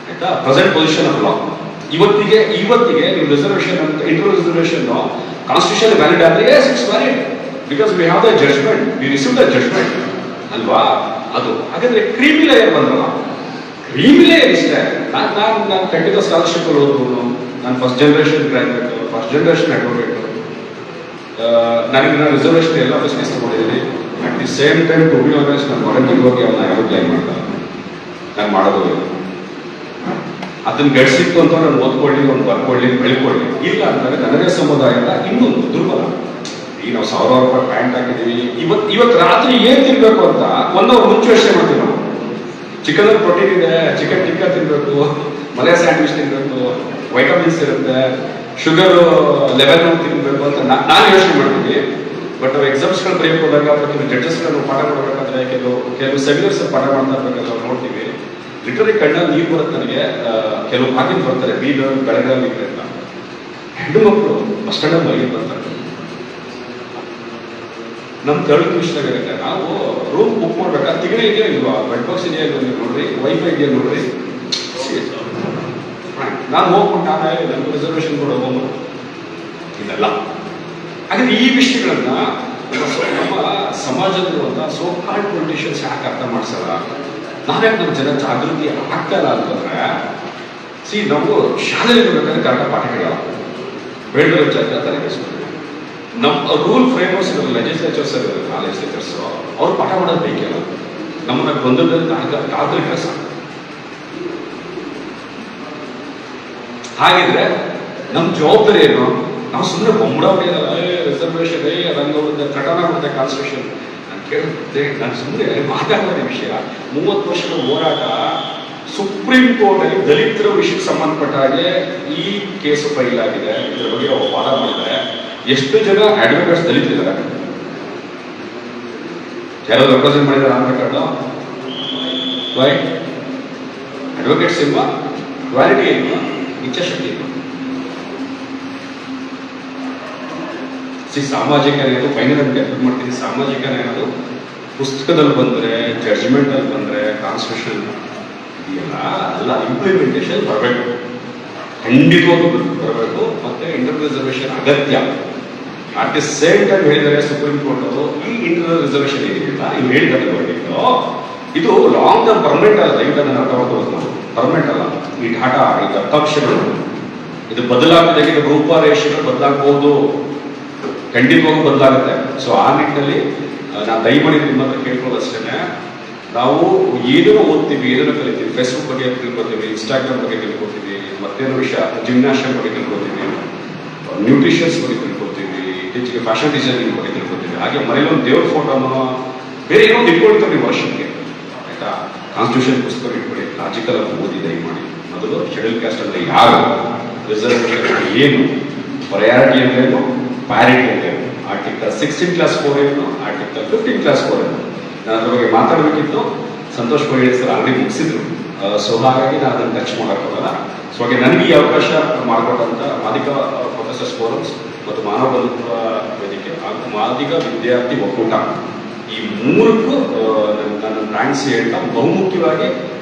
ಆಯ್ತಾ? Present position of law. ಇವತ್ತಿಗೆ ನೀವು ರಿಸರ್ವೇಶನ್ ಅಂತ ಇಂಟರ್ ರಿಸರ್ವೇಶನ್ ಕಾನ್ಸ್ಟಿಟ್ಯೂಷನ್ ವ್ಯಾಲಿಡ್ ಆದ್ರೆ it's valid because we have the judgement, we receive the judgement ಅಲ್ವಾ? ಅದು ಹಾಗಾದ್ರೆ creamy layer ಬಂದ್ರಲ್ಲ, creamy layer ಇಷ್ಟೇ. ನಾನು ಖಂಡಿತ ಸ್ಕಾಲರ್ಶಿಪ್ ಓದ್ಬೋದು. ನಾನು first generation graduate, first generation advocate. ನನಗೆ ನಾನು ರಿಸರ್ವೇಶನ್ ಎಲ್ಲ ಫೆಸಿಲಿಟೀಸ್ ತಗೊಂಡಿದ್ದೀನಿ. At the same time to be honest ನಾನು ವಾರಂಟಿ ಹೋಗಿ ಅವನ್ನ ಯಾರು ಕ್ಲೈಮ್ ಮಾಡ್ತಾರೆ, ನಾನು ಮಾಡೋದು ಇಲ್ಲ. ಅದನ್ನ ಗಡಿಸಿತ್ತು ಅಂತ ನಾನು ಓದ್ಕೊಳ್ಳಿ, ಒಂದು ಬರ್ಕೊಳ್ಳಿ, ಬೆಳ್ಕೊಳ್ಳಿ. ಇಲ್ಲ ಅಂತಂದ್ರೆ ನನಗೆ ಸಮುದಾಯದ ಇನ್ನೊಂದು ದುರ್ಬಲ. ಈಗ ನಾವು 1000 ರೂಪಾಯಿ ಪ್ಯಾಂಟ್ ಹಾಕಿದೀವಿ, ಇವತ್ತು ರಾತ್ರಿ ಏನ್ ತಿನ್ಬೇಕು ಅಂತ 1 ಅವರ್ ಮುಂಚೆ ಯೋಚನೆ ಮಾಡ್ತೀವಿ ನಾವು. ಚಿಕನ್ ಪ್ರೋಟೀನ್ ಇದೆ, ಚಿಕನ್ ಟಿಕ್ಕಾ ತಿನ್ಬೇಕು, ಮಲೆ ಸ್ಯಾಂಡ್ವಿಚ್ ತಿನ್ಬೇಕು, ವೈಟಮಿನ್ಸ್ ಇರುತ್ತೆ, ಶುಗರ್ ಲೆವೆಲ್ ತಿನ್ಬೇಕು ಅಂತ ನಾನು ಯೋಚನೆ ಮಾಡ್ತೀವಿ. ಬಟ್ ನಾವು ಎಕ್ಸಾಮ್ಸ್ಗಳು ಬರೆಯಕ್ಕೆ ಹೋದಾಗ ಅಥವಾ ಕೆಲವು ಜಡ್ಜಸ್ಗಳನ್ನು ಪಾಠ ಮಾಡಬೇಕಾದ್ರೆ ಕೆಲವು ಸೆಮಿನಾರ್ಸ್ ಪಾಠ ಮಾಡ್ತಾ ಇರ್ಬೇಕಾದ್ರೆ ನಾವು ನೋಡ್ತೀವಿ, ಲಿಟರಲಿ ಕಣ್ಣಲ್ಲಿ ನೀರು ಬರುತ್ತೆ ನನಗೆ. ಕೆಲವು ಹಾಕಿದ್ ಬರ್ತಾರೆ, ಬೀದರ್ ಬೆಳಗಾವಿ ಅಂತ ಹೆಣ್ಣು ಮಕ್ಕಳು ಬಸ್ ಸ್ಟ್ಯಾಂಡಲ್ಲಿ ಮಲಗಿ ಬರ್ತಾರೆ. ನಮ್ಮ ತರ್ಡ್ ವಿಷಯದಾಗುತ್ತೆ, ನಾವು ರೂಮ್ ಬುಕ್ ಮಾಡ್ಬೇಕಾ, ತಿಗಣೆ ಇದೆಯಾ ಇಲ್ವಾ, ಬೆಡ್ ಬಾಕ್ಸ್ ಇದೆಯಾ ಇಲ್ವಾ ನೀವು ನೋಡ್ರಿ, ವೈಫೈ ಇದೆಯಾ ನೋಡ್ರಿ. ನಾನು ಹೋಗ್ಬಿಟ್ಟು ನಾನೇ ನಮ್ಗೆ ರಿಸರ್ವೇಶನ್ ಕೊಡೋ ಇದೆಲ್ಲ. ಹಾಗಾದ್ರೆ ಈ ವಿಷಯಗಳನ್ನ ನಮ್ಮ ಸಮಾಜದಲ್ಲಿರುವಂತಹ ಸೋ ಕಾಲ್ಡ್ ಪೊಲಿಟಿಷಿಯನ್ಸ್ ಯಾಕೆ ಅರ್ಥ ಮಾಡಿಸಲ್ಲ? ನಾವ್ಯಾಕೆ ನಮ್ಮ ಜನ ಜಾಗೃತಿ ಆಗ್ತಾ ಇಲ್ಲ ಅಂತಂದ್ರೆ, ನಾವು ಶಾಲೆಯಲ್ಲಿ ಬೇಕಾದ್ರೆ ಕರೆಕ್ಟ್ ಪಾಠ ಕೇಳಲ್ಲ, ಬೇಡದ ಜಾಗ ತಲೆಗೆಸ್ಕೊಂಡು ನಮ್ಮ ರೂಲ್ ಫ್ರೇಮ್ವರ್ಕ್ಸ್ ಇರೋದು, ಲೆಜಿಸ್ಲೇಚರ್ಸ್ ಇರೋದು, ಲೆಜಿಸ್ಲೇಚರ್ಸ್ ಅವ್ರು ಪಾಠ ಮಾಡೋದು ಬೇಕಿಲ್ಲ. ನಮ್ಮನ್ನ ಗೊಂದಲದಲ್ಲಿ ಕಾದ್ರೆ ಸಾಕು. ಹಾಗಿದ್ರೆ ನಮ್ಮ ಜವಾಬ್ದಾರಿ ಏನು? ನಾವು ಸುಮ್ಮನೆ ಬೊಂಬಡ ಹೊಡೆಯಲ್ಲ, ರಿಸರ್ವೇಶನ್ ಅದಂಗ ಕಟನ ಮಾಡುತ್ತೆ ಕಾನ್ಸ್ಟಿಟ್ಯೂಷನ್. ನಾನು ಕೇಳುತ್ತೆ, ನಾನು ಸುಮ್ಮನೆ ಮಾತಾಡೋದೇ ವಿಷಯ. 30 ವರ್ಷದ ಹೋರಾಟ ಸುಪ್ರೀಂ ಕೋರ್ಟ್ ಅಲ್ಲಿ ದಲಿತರ ವಿಷಯಕ್ಕೆ ಸಂಬಂಧಪಟ್ಟ ಹಾಗೆ ಈ ಕೇಸು ಫೈಲ್ ಆಗಿದೆ. ಇದರ ಬಗ್ಗೆ ವಾದ ಮಾಡಿದ್ದಾರೆ. ಎಷ್ಟು ಜನ ಅಡ್ವೊಕೇಟ್ಸ್ ದಲಿತರಿದ್ದಾರೆ? ಯಾರು ರೆಪ್ರೆಸೆಂಟ್ ಮಾಡಿದ್ದಾರೆ ಆಧಾರ್ ಕಾರ್ಡ್? ವೈ ಅಡ್ವೊಕೇಟ್ಸ್ ಇಲ್ವಾ? ಕ್ವಾಲಿಟಿ ಇಲ್ವಾ? ಇಚ್ಛಾಶಕ್ತಿ ಇಲ್ವಾ? ಸಾಮಾಜಿಕ ನ್ಯಾಯ ಫೈನಲ್ ಅಂತ ಎಫರ್ಟ್ ಮಾಡ್ತೀನಿ. ಸಾಮಾಜಿಕ ನ್ಯಾಯ ಪುಸ್ತಕದಲ್ಲಿ ಬಂದರೆ, ಜಡ್ಜ್ಮೆಂಟ್ ಅಲ್ಲಿ ಬಂದರೆ, ಕಾನ್ಸ್ಟಿಟ್ಯೂಷನ್ ಇದೆಯಲ್ಲ ಎಲ್ಲ ಇಂಪ್ಲಿಮೆಂಟೇಷನ್ ಬರಬೇಕು, ಖಂಡಿತವಾಗೂ ಬರಬೇಕು. ಮತ್ತೆ ಇಂಟರ್ ರಿಸರ್ವೇಷನ್ ಅಗತ್ಯ. ಅಟ್ ದಿ ಸೇಮ್ ಟೈಮ್ ಹೇಳಿದರೆ ಸುಪ್ರೀಂ ಕೋರ್ಟ್ ಅವರು ಈ ಇಂಟರ್ ರಿಸರ್ವೇಷನ್ ಇದೆಯಲ್ಲ ಇವು ಹೇಳಿದ್ದಾರೆ ಇದು ಲಾಂಗ್ ಟರ್ಮ್ ಪರ್ಮನೆಂಟ್ ಅಲ್ಲ. ದಯವಿಟ್ಟು ಅದನ್ನು ಅರ್ಥ ಮಾಡ್ಕೋಬೇಕು ನಾವು. ಪರ್ಮನೆಂಟ್ ಅಲ್ಲ. ಈ ಢಾಟಾ ಈ ದತ್ತಾಂಶಗಳು ಇದು ಬದಲಾಗ್ತದೆ, ರೂಪರೇಷೆಗಳು ಬದಲಾಗಬಹುದು, ಖಂಡಿತವಾಗೂ ಬದಲಾಗುತ್ತೆ. ಸೊ ಆ ನಿಟ್ಟಿನಲ್ಲಿ ನಾನು ದಯಮಾಡಿ ನಿಮ್ಮ ಹತ್ರ ಕೇಳ್ಕೊಳ್ಳೋದಷ್ಟೇ, ನಾವು ಏನೇನೋ ಓದ್ತೀವಿ, ಏನೇನೋ ಕಲಿತೀವಿ, ಫೇಸ್ಬುಕ್ ಬಗ್ಗೆ ತಿಳ್ಕೊತೀವಿ, ಇನ್ಸ್ಟಾಗ್ರಾಮ್ ಬಗ್ಗೆ ತಿಳ್ಕೊತೀವಿ, ಮತ್ತೇನೋ ವಿಷಯ ಜಿಮ್ನಾಸ್ಟಿಕ್ ಬಗ್ಗೆ ತಿಳ್ಕೊತೀವಿ, ನ್ಯೂಟ್ರಿಷನ್ಸ್ ಬಗ್ಗೆ ತಿಳ್ಕೊತೀವಿ, ಇತ್ತೀಚೆಗೆ ಫ್ಯಾಷನ್ ಡಿಸೈನಿಂಗ್ ಬಗ್ಗೆ ತಿಳ್ಕೊತೀವಿ. ಹಾಗೆ ಮನೇಲಿ ಒಂದು ದೇವ್ರ ಫೋಟೋನೋ ಬೇರೆ ಏನೋ ಇಟ್ಕೊಳ್ತೀವಿ ನೀವು ವರ್ಷಕ್ಕೆ, ಆಯ್ತಾ? ಕಾನ್ಸ್ಟಿಟ್ಯೂಷನ್ ಪುಸ್ತಕ ಇಟ್ಕೊಳ್ಳಿ, ಲಾಜಿಕಲ್ ಆಗಿ ಓದಿ ದಯಮಾಡಿ. ಮೊದಲು ಶೆಡ್ಯೂಲ್ ಕ್ಯಾಸ್ಟ್ ಅಂದರೆ ಯಾರು, ರಿಸರ್ವೇಷನ್ ಏನು, ಪ್ರಯಾರಿಟಿ ಅಂದ್ರೇನು, ಪ್ಯಾರಿಟಿ ಅಂದ್ರೇನು, ಆರ್ಟಿಕಲ್ 16 ಕ್ಲಾಸ್ 4 ಏನು, ಆರ್ಟಿಕಲ್ 15 ಕ್ಲಾಸ್ 4 ಏನು. ನಾನು ಅದ್ರ ಬಗ್ಗೆ ಮಾತಾಡಬೇಕಿತ್ತು. ಸಂತೋಷ್ ಪೈಲಟ್ ಸರ್ ಆಲ್ರೆಡಿ ಮುಗಿಸಿದ್ರು. ಸೊ ಹಾಗಾಗಿ ನಾನು ಅದನ್ನು ಟಚ್ ಮಾಡೋಕ್ಕಾಗಲ್ಲ. ಸೊ ಹಾಗೆ ನನಗೆ ಈ ಅವಕಾಶ ಮಾಡಿಕೊಟ್ಟಂಥ ಮಾದಿಗ ಪ್ರೊಫೆಸರ್ಸ್ ಫೋರಮ್ಸ್ ಮತ್ತು ಮಾನವ ಬಂಧುತ್ವ ವೇದಿಕೆ ಹಾಗೂ ಮಾದಿಗ ವಿದ್ಯಾರ್ಥಿ ಒಕ್ಕೂಟ, ಈ ಮೂರಕ್ಕೂ ನನ್ನ ಥ್ಯಾಂಕ್ಸ್ ಹೇಳ್ತಾ, ಬಹುಮುಖ್ಯವಾಗಿ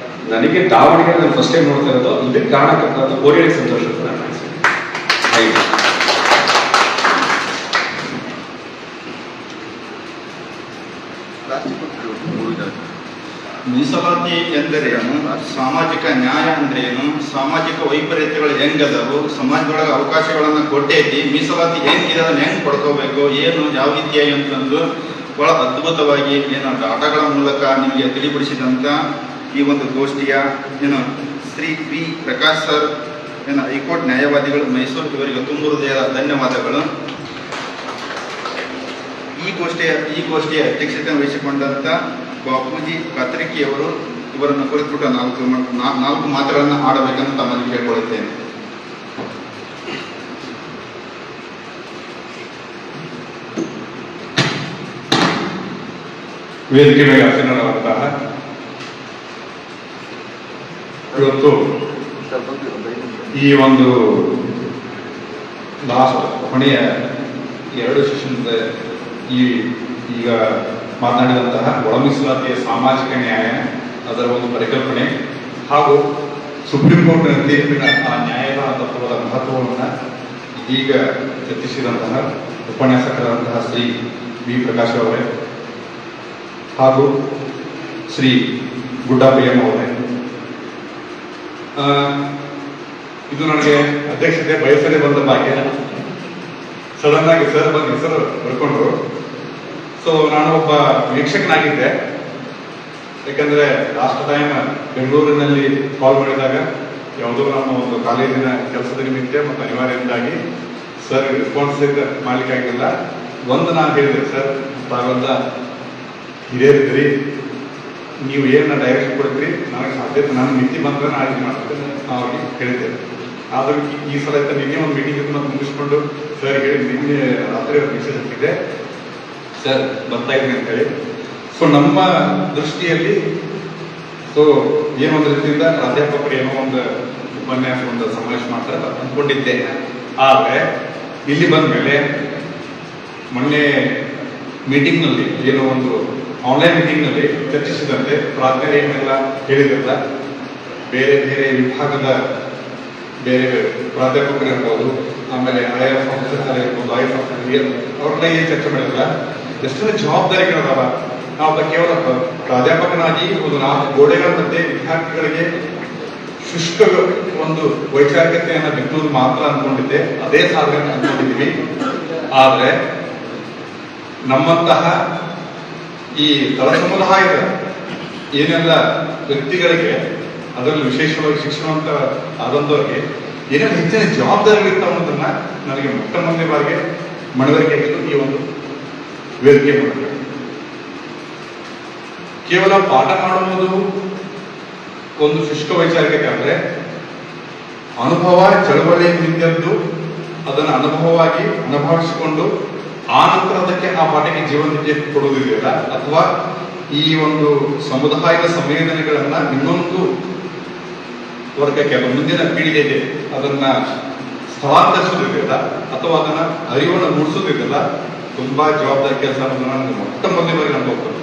ನನಗೆ ದಾವಣಗೆರೆ ನಾನು ಫಸ್ಟ್ ಟೈಮ್ ನೋಡ್ತಾ ಇರೋದು, ಇದಕ್ಕೆ ಕಾರಣಕ್ಕಂತ ಕೋರಿಯರಿಗೆ ಸಂತೋಷ ನಾನು ಥ್ಯಾಂಕ್ಸ್ ಹೇಳ್ತೀನಿ. ಮೀಸಲಾತಿ ಎಂದರೇನು, ಸಾಮಾಜಿಕ ನ್ಯಾಯ ಅಂದ್ರೇನು, ಸಾಮಾಜಿಕ ವೈಪರೀತ್ಯಗಳು ಹೆಂಗದವು, ಸಮಾಜದೊಳಗೆ ಅವಕಾಶಗಳನ್ನು ಕೊಟ್ಟೈತಿ, ಮೀಸಲಾತಿ ಹೆಂಗಿದೆ, ಅದನ್ನು ಹೆಂಗೆ ಪಡ್ಕೋಬೇಕು, ಏನು ಯಾವ ರೀತಿಯ ಅಂತಂದು ಬಹಳ ಅದ್ಭುತವಾಗಿ ಏನು ಡಾಟಾಗಳ ಮೂಲಕ ನಿಮಗೆ ತಿಳಿಪಡಿಸಿದಂಥ ಈ ಒಂದು ಗೋಷ್ಠಿಯ ಏನು ಶ್ರೀ ವಿ ಪ್ರಕಾಶ್ ಸರ್ ಏನು ಹೈಕೋರ್ಟ್ ನ್ಯಾಯವಾದಿಗಳು ಮೈಸೂರು, ಇವರಿಗೆ ತುಂಬ ಹೃದಯದ ಧನ್ಯವಾದಗಳು. ಈ ಗೋಷ್ಠಿಯ ಅಧ್ಯಕ್ಷತೆ ವಹಿಸಿಕೊಂಡಂತ ಬಾಪೂಜಿ ಕತ್ರಿಕಿಯವರು ಇವರನ್ನು ಕುರಿತುಬಿಟ್ಟು ನಾಲ್ಕು ಮಾತುಗಳನ್ನು ಆಡಬೇಕೆಂದು ತಮ್ಮಲ್ಲಿ ಕೇಳಿಕೊಳ್ಳುತ್ತೇನೆ. ವೇದಿಕೆ ಮೇಲೆ ಆಸೀನರಾದಂತಹ ಇವತ್ತು ಈ ಒಂದು ಲಾಸ್ಟ್ ಕೊನೆಯ 2 ಸೆಷನ್ಸ್ ಈಗ ಮಾತನಾಡಿದಂತಹ ಒಳ ಮೀಸಲಾತಿಯ ಸಾಮಾಜಿಕ ನ್ಯಾಯ, ಅದರ ಒಂದು ಪರಿಕಲ್ಪನೆ ಹಾಗೂ ಸುಪ್ರೀಂ ಕೋರ್ಟ್ನ ತೀರ್ಪಿನ ಆ ನ್ಯಾಯದ ತತ್ವದ ಮಹತ್ವವನ್ನು ಈಗ ಚರ್ಚಿಸಿದಂತಹ ಉಪನ್ಯಾಸಕರಾದಂತಹ ಶ್ರೀ ವಿ ಪ್ರಕಾಶ್ ಅವರೇ ಹಾಗೂ ಶ್ರೀ ಗುಡ್ಡಾಪಯ್ಯಮ್ಮ ಅವರೇ, ಇದು ನನಗೆ ಅಧ್ಯಕ್ಷತೆ ಬಯಸದೆ ಬಂದ ಭಾಗ್ಯ. ಸಡನ್ ಆಗಿ ಸರ್ ಬಂದು ಹೆಸರು ಬರ್ಕೊಂಡ್ರು. ಸೊ ನಾನು ಒಬ್ಬ ವೀಕ್ಷಕನಾಗಿದ್ದೆ. ಯಾಕಂದ್ರೆ ಲಾಸ್ಟ್ ಟೈಮ್ ಬೆಂಗಳೂರಿನಲ್ಲಿ ಕಾಲ್ ಮಾಡಿದಾಗ ಯಾವುದೋ ನಮ್ಮ ಒಂದು ಕಾಲೇಜಿನ ಕೆಲಸದ ನಿಮಿತ್ತ ಮತ್ತು ಅನಿವಾರ್ಯದಿಂದಾಗಿ ಸರ್ ರೆಸ್ಪಾನ್ಸ್ ಮಾಡ್ಲಿಕ್ಕಾಗಿಲ್ಲ. ಒಂದು ನಾನು ಹೇಳಿದೆ, ಸರ್ ತಾವೆಲ್ಲ ಹಿರಿಯರಿದ್ರಿ, ನೀವು ಏನು ಡೈರೆಕ್ಷನ್ ಕೊಡ್ತೀರಿ, ನನಗೆ ಸಾಧ್ಯತೆ ನನ್ನ ಮಿತಿ ಬಂದ್ರೆ ನಾನು ಇದು ಮಾಡ್ತೇನೆ ಅವ್ರಿಗೆ ಹೇಳಿದ್ದೆ. ಆದ್ರೆ ಈ ಸಲ ನಿನ್ನೆ ಒಂದು ಮೀಟಿಂಗ್ ಇದ್ದು ಮತ್ತೆ ಮುಗಿಸ್ಕೊಂಡು ಸರ್ ಹೇಳಿ ನಿನ್ನೆ ರಾತ್ರಿ ಮೆಸೇಜ್ ಹಾಕಿದ್ದೆ, ಸರ್ ಬರ್ತಾ ಇದ್ದೀನಿ ಅಂತ ಹೇಳಿ. ಸೊ ನಮ್ಮ ದೃಷ್ಟಿಯಲ್ಲಿ ಸೊ ಏನೋ ಒಂದು ರೀತಿಯಿಂದ ಪ್ರಾಧ್ಯಾಪಕರು ಏನೋ ಒಂದು ಉಪನ್ಯಾಸ ಒಂದು ಸಮಾವೇಶ ಮಾಡ್ತಾರೆ ಅಂದ್ಕೊಂಡಿದ್ದೆ. ಆದರೆ ಇಲ್ಲಿ ಬಂದ ಮೇಲೆ ಮೊನ್ನೆ ಮೀಟಿಂಗ್ನಲ್ಲಿ ಏನೋ ಒಂದು ಆನ್ಲೈನ್ ಮೀಟಿಂಗ್ನಲ್ಲಿ ಚರ್ಚಿಸಿದಂತೆ ಪ್ರಾಜ್ಞರು ಏನೆಲ್ಲ ಹೇಳಿದ್ರಲ್ಲ, ಬೇರೆ ಬೇರೆ ವಿಭಾಗದ ಬೇರೆ ಪ್ರಾಧ್ಯಾಪಕರು ಇರ್ಬೋದು, ಆಮೇಲೆ IAS ಆಫೀಸರ್ ಇರ್ಬೋದು, IAS ಆಫೀಸರ್ ಅವ್ರನ್ನ ಏನು ಚರ್ಚೆ ಮಾಡಿಲ್ಲ, ಎಷ್ಟೊಂದು ಜವಾಬ್ದಾರಿಗಳದಾವ. ನಾವು ಕೇವಲ ಪ್ರಾಧ್ಯಾಪಕನಾಗಿ ಒಂದು 4 ಗೋಡೆಗಳ ಮಧ್ಯೆ ವಿದ್ಯಾರ್ಥಿಗಳಿಗೆ ಶುಷ್ಕ ಒಂದು ವೈಚಾರಿಕತೆಯನ್ನು ಬಿತ್ತುವುದು ಮಾತ್ರ ಅನ್ಕೊಂಡಿದ್ದೆ, ಅದೇ ಸಾಧನೆ ಅನ್ಕೊಂಡಿದ್ವಿ. ಆದರೆ ನಮ್ಮಂತಹ ಈ ತಳ ಸಮುದಾಯದ ಏನೆಲ್ಲ ವ್ಯಕ್ತಿಗಳಿಗೆ, ಅದರಲ್ಲಿ ವಿಶೇಷವಾಗಿ ಶಿಕ್ಷಣವಂತ ಆದಂಥವ್ರಿಗೆ ಏನೆಲ್ಲ ಹೆಚ್ಚಿನ ಜವಾಬ್ದಾರಿಗಳಿರ್ತಾವ ಅನ್ನೋದನ್ನ ನನಗೆ ಮೊಟ್ಟ ಮೊದಲನೇ ಬಾರಿಗೆ ಮನವರಿಕೆ ಆಗಿದ್ದು ಈ ಒಂದು ವೇದಿಕೆ ಮೂಲಕ. ಕೇವಲ ಪಾಠ ಮಾಡುವುದು ಒಂದು ಶುಷ್ಕ ವೈಚಾರಿಕತೆ ಅಂದ್ರೆ, ಅನುಭವ ಚಳವಳಿಯಿಂದದ್ದು ಅದನ್ನು ಅನುಭವಿಸಿಕೊಂಡು ಆ ನಂತರ ಅದಕ್ಕೆ ಆ ಪಾಠಕ್ಕೆ ಜೀವನಕ್ಕೆ ಕೊಡುವುದಿಲ್ಲ, ಅಥವಾ ಈ ಒಂದು ಸಮುದಾಯದ ಸಂವೇದನೆಗಳನ್ನ ಇನ್ನೊಂದು ವರ್ಗಕ್ಕೆ ಮುಂದಿನ ಪೀಳಿಗೆಗೆ ಅದನ್ನ ಸ್ಥಳಾಂತರಿಸುವುದಿಲ್ಲ, ಅಥವಾ ಅದನ್ನ ಅರಿವನ್ನು ಮೂಡಿಸುವುದಿಲ್ಲ. ತುಂಬಾ ಜವಾಬ್ದಾರಿ ಕೆಲಸ ಅನ್ನೋದನ್ನ ನನಗೆ ಮೊಟ್ಟ ಮೊದಲನೇ ಬಾರಿ ಅನುಭವ.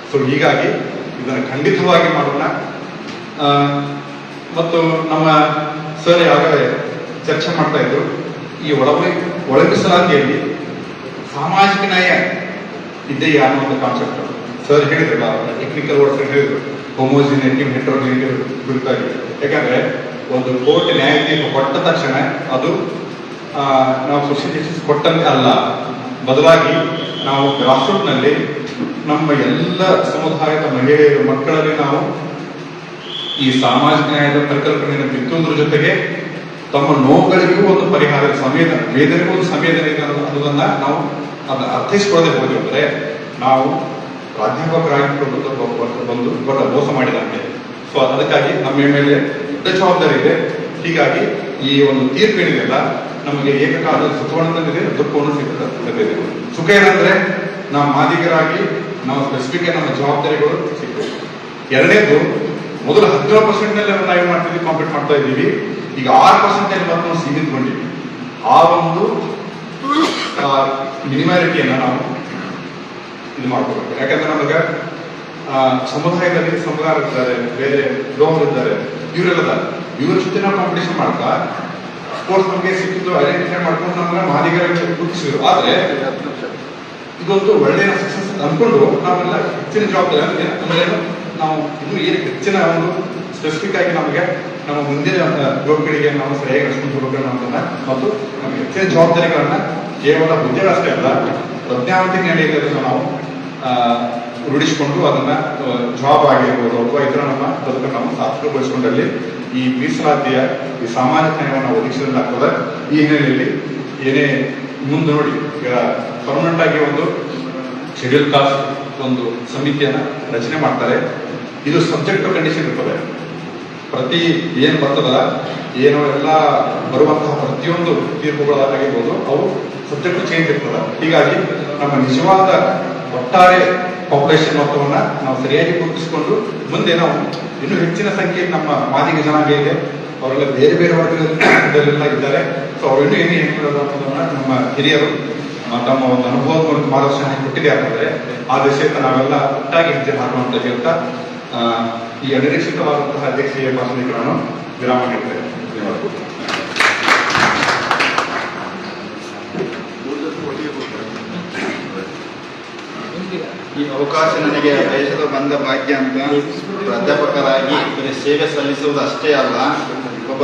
ಸೊ ಹೀಗಾಗಿ ಇದನ್ನು ಖಂಡಿತವಾಗಿ ಮಾಡೋಣ. ಮತ್ತು ನಮ್ಮ ಸರ್ ಯಾವಾಗಲೇ ಚರ್ಚೆ ಮಾಡ್ತಾ ಇದ್ರು, ಈ ಒಳ ಮೀಸಲಾತಿಯಲ್ಲಿ ಸಾಮಾಜಿಕ ನ್ಯಾಯ ಇದೆಯಾ ಅನ್ನೋ ಒಂದು ಕಾನ್ಸೆಪ್ಟ್ ಸರ್ ಹೇಳಿದ್ರಲ್ಲ, ಟೆಕ್ನಿಕಲ್ ವರ್ಡ್ಸ್ ಹೇಳಿದ್ರು, ಹೋಮೋಜಿನೇಟಿವ್ ಹೆಟ್ರೋಜಿನೇಟಿವ್ ಕುರಿತಾಗಿ. ಯಾಕಂದ್ರೆ ಒಂದು ಕೋರ್ಟ್ ನ್ಯಾಯ ತೀರ್ಪು ಕೊಟ್ಟ ತಕ್ಷಣ ಅದು ನಾವು ಸೋಷಿಯಲ್ ಜಸ್ಟಿಸ್ ಕೊಟ್ಟಂತೆ ಅಲ್ಲ, ಬದಲಾಗಿ ನಾವು ಗ್ರಾಸ್ರೂಟ್ನಲ್ಲಿ ನಮ್ಮ ಎಲ್ಲ ಸಮುದಾಯದ ಮಹಿಳೆಯರು ಮಕ್ಕಳಲ್ಲಿ ನಾವು ಈ ಸಾಮಾಜಿಕ ನ್ಯಾಯದ ಪರಿಕಲ್ಪನೆಯನ್ನು ಬಿತ್ತುವುದ್ರ ಜೊತೆಗೆ ತಮ್ಮ ನೋವುಗಳಿಗೂ ಒಂದು ಪರಿಹಾರ, ವೇದನೆಗೂ ಒಂದು ಸಂವೇದನೆ ಇದೆ ಅನ್ನೋದನ್ನ ನಾವು ಅದನ್ನ ಅರ್ಥೈಸಿಕೊಳ್ಳದೆ ಹೋಗಿ ಅಂದ್ರೆ ನಾವು ಪ್ರಾಧ್ಯಾಪಕರಾಗಿ ಬಂದು ದೊಡ್ಡ ಮೋಸ ಮಾಡಿದಂತೆ. ಸೊ ಅದಕ್ಕಾಗಿ ನಮ್ಮ ಮೇಲೆ ದೊಡ್ಡ ಜವಾಬ್ದಾರಿ ಇದೆ. ಹೀಗಾಗಿ ಈ ಒಂದು ತೀರ್ಪು ಏನಿದೆಯಲ್ಲ ನಮಗೆ ಏಕಕಾಲ ಸುಖವನ್ನು ತಂದಿದೆ, ದುಃಖವನ್ನು ಸಿಗುತ್ತದೆ. ಸುಖ ಏನಂದ್ರೆ ನಾವು ಮಾದಿಗರಾಗಿ ನಾವು ಸ್ಪೆಸಿಫಿಕ್ ನಮ್ಮ ಜವಾಬ್ದಾರಿಗಳು ಸಿಗ್ತವೆ. ಎರಡನೇದು, ಮೊದಲು 17% ನಾವು ಮಾಡ್ತಿದ್ವಿ, ಕಾಂಪೀಟ್ ಮಾಡ್ತಾ ಇದ್ದೀವಿ. ಈಗ 6% ಬಂದು ನಾವು ಸೀಮಿತಗೊಂಡಿವಿ. ಆ ಒಂದು ಮಿನಿಮಾಲಿಟಿಯನ್ನ ನಾವು ಇದು ಮಾಡ್ಕೋಬೇಕು. ಯಾಕಂದ್ರೆ ನಮಗೆ ಸಮುದಾಯದಲ್ಲಿ ಇದ್ದಾರೆ, ಬೇರೆ ಡೋಮರ್ ಇದ್ದಾರೆ, ಇವ್ರ ಜೊತೆ ನಾವು ಕಾಂಪಿಟೇಷನ್ ಮಾಡ್ತಾ ಸ್ಪೋರ್ಟ್ಸ್ ನಮಗೆ ಸಿಕ್ಕಿದ್ದು ಐಡೆಂಟಿಫೈ ಮಾಡ್ಕೊಂಡು ನಮ್ಗೆ ಮಾದಿಗರಿಗೆ ಗುರುತಿಸಿದ್ರು. ಆದ್ರೆ ಇದೊಂದು ಒಳ್ಳೆಯ ಸಕ್ಸಸ್ ಅನ್ಕೊಂಡು ನಾವೆಲ್ಲ ಹೆಚ್ಚಿನ ಜವಾಬ್ದಾರಿ ಅಂದ್ರೆ ನಾವು ಇದು ಏನು ಹೆಚ್ಚಿನ ಒಂದು ಸ್ಪೆಸಿಫಿಕ್ ಆಗಿ ನಮಗೆ ನಮ್ಮ ಮುಂದಿನ ಯುವಕರಿಗೆ ನಾವು ಸರಿಯಾಗಿ ನಡೆಸ್ಕೊಂಡು ಹೋಗೋಣ ಅಂತಂದ ಮತ್ತು ನಮಗೆ ಹೆಚ್ಚಿನ ಜವಾಬ್ದಾರಿಗಳನ್ನ ಕೇವಲ ಹುದ್ದೆಗಳು ಅಷ್ಟೇ ಅಲ್ಲ, ಪ್ರಜ್ಞಾವಂತಿಕೆ ನಡೆಯೋದನ್ನು ನಾವು ರೂಢಿಸಿಕೊಂಡು ಅದನ್ನ ಜಾಬ್ ಆಗಿರ್ಬೋದು ಅಥವಾ ಇತರ ನಮ್ಮ ಬದುಕನ್ನು ನಾವು ಸಾರ್ಥಕಗೊಳಿಸಿಕೊಂಡಲ್ಲಿ ಈ ಮೀಸಲಾತಿಯ ಈ ಸಾಮಾಜಿಕ ನ್ಯಾಯವನ್ನು ಒದಗಿಸಿದಂತಾಗ್ತದೆ. ಈ ಹಿನ್ನೆಲೆಯಲ್ಲಿ ಏನೇ ಮುಂದೆ ನೋಡಿ ಈಗ ಪರ್ಮನೆಂಟ್ ಆಗಿ ಒಂದು ಶೆಡ್ಯೂಲ್ ಕಾಸ್ಟ್ ಒಂದು ಸಮಿತಿಯನ್ನ ರಚನೆ ಮಾಡ್ತಾರೆ. ಇದು ಸಬ್ಜೆಕ್ಟ್ ಕಂಡೀಷನ್ ಇರ್ತದೆ. ಪ್ರತಿ ಏನು ಬರ್ತದಲ್ಲ, ಏನೋ ಎಲ್ಲ ಬರುವಂತಹ ಪ್ರತಿಯೊಂದು ತೀರ್ಪುಗಳಾಗಿರ್ಬೋದು ಅವು ಸಬ್ಜೆಕ್ಟ್ ಚೇಂಜ್ ಇರ್ತದೆ. ಹೀಗಾಗಿ ನಮ್ಮ ನಿಜವಾದ ಒಟ್ಟಾರೆ ಪಾಪ್ಯುಲೇಷನ್ ಮೊತ್ತವನ್ನ ನಾವು ಸರಿಯಾಗಿ ಗುರುತಿಸಿಕೊಂಡು ಮುಂದೆ ನಾವು ಇನ್ನೂ ಹೆಚ್ಚಿನ ಸಂಖ್ಯೆ ನಮ್ಮ ಮಾದಿಗ ಜನಾಂಗ ಇದೆ, ಅವರೆಲ್ಲ ಬೇರೆ ಬೇರೆ ವರ್ಗದಲ್ಲೆಲ್ಲ ಇದ್ದಾರೆ. ಸೊ ಅವ್ರು ಇನ್ನೂ ಏನೇ ಅನ್ನೋದನ್ನ ನಮ್ಮ ಹಿರಿಯರು ತಮ್ಮ ಒಂದು ಅನುಭವದ ಮೂಲಕ ಮಾರ್ಗದರ್ಶನ ಕೊಟ್ಟಿದ್ದಾರೆ. ಆ ದಿಶೆಯಿಂದ ನಾವೆಲ್ಲ ಒಟ್ಟಾಗಿ ಹೆಜ್ಜೆ ಹಾಕುವಂತ ಹೇಳ್ತಾ ಈ ಅನಿರೀಕ್ಷಿತವಾದಂತಹ ಅಧ್ಯಕ್ಷೀಯ ಭಾಷಣಕ್ಕೆ ನಾನು ವಿರಾಮ ನೀಡ್ತೇನೆ. ಧನ್ಯವಾದಗಳು. ಈ ಅವಕಾಶ ನನಗೆ ದೇಶದ ಬಂದ ಭಾಗ್ಯ ಅಂತ ಪ್ರಾಧ್ಯಾಪಕರಾಗಿ ಬರೀ ಸೇವೆ ಸಲ್ಲಿಸುವುದು ಅಷ್ಟೇ ಅಲ್ಲ, ಒಬ್ಬ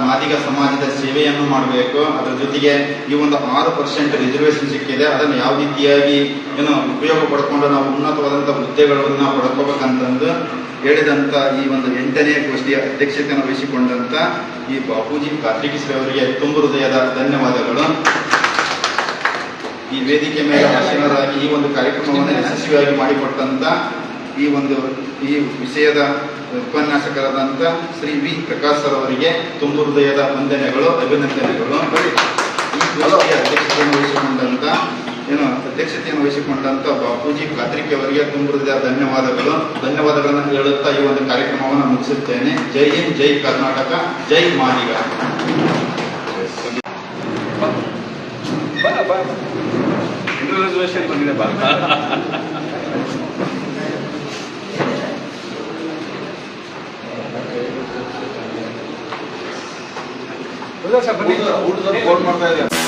ಮಾದಿಗ ಸಮಾಜದ ಸೇವೆಯನ್ನು ಮಾಡಬೇಕು. ಅದರ ಜೊತೆಗೆ ಈ ಒಂದು 6% ರಿಸರ್ವೇಶನ್ ಸಿಕ್ಕಿದೆ, ಅದನ್ನು ಯಾವ ರೀತಿಯಾಗಿ ಉಪಯೋಗ ಪಡ್ಕೊಂಡು ನಾವು ಉನ್ನತವಾದಂಥ ಹುದ್ದೆಗಳನ್ನು ಪಡ್ಕೋಬೇಕಂತಂದು ಹೇಳಿದಂಥ ಈ ಒಂದು 8ನೇ ಗೋಷ್ಠಿಯ ಅಧ್ಯಕ್ಷತೆಯನ್ನು ವಹಿಸಿಕೊಂಡಂತ ಈ ಬಾಪೂಜಿ ಕಾತ್ರಿಕಿಸ್ರಿ ಅವರಿಗೆ ತುಂಬ ಹೃದಯದ ಧನ್ಯವಾದಗಳು. ಈ ವೇದಿಕೆ ಮೇಲೆ ಆಸೀನರಾಗಿ ಈ ಒಂದು ಕಾರ್ಯಕ್ರಮವನ್ನು ಯಶಸ್ವಿಯಾಗಿ ಮಾಡಿಕೊಟ್ಟಂತ ಈ ವಿಷಯದ ಉಪನ್ಯಾಸಕರಾದಂಥ ಶ್ರೀ ವಿ ಪ್ರಕಾಶ್ ಸರ್ ಅವರಿಗೆ ತುಂಬ ಹೃದಯದ ವಂದನೆಗಳು, ಅಭಿನಂದನೆಗಳು. ಈ ಗೋಷ್ಠಿಯ ಅಧ್ಯಕ್ಷತೆಯನ್ನು ವಹಿಸಿಕೊಂಡಂತ ಬಾಪೂಜಿ ಕಾತ್ರಿಕೆ ಅವರಿಗೆ ತುಂಬ ಹೃದಯ ಧನ್ಯವಾದಗಳನ್ನು ಹೇಳುತ್ತಾ ಈ ಒಂದು ಕಾರ್ಯಕ್ರಮವನ್ನು ಮುಗಿಸುತ್ತೇನೆ. ಜೈ ಹಿಂದ್, ಜೈ ಕರ್ನಾಟಕ, ಜೈ ಮಾದಿಗ. ರಿಸರ್ವೇಶನ್ ಬಂದಿದೆ ಬಾ. ಊಟದಲ್ಲಿ ಫೋನ್ ಮಾಡ್ತಾ ಇದ್ದಾರೆ.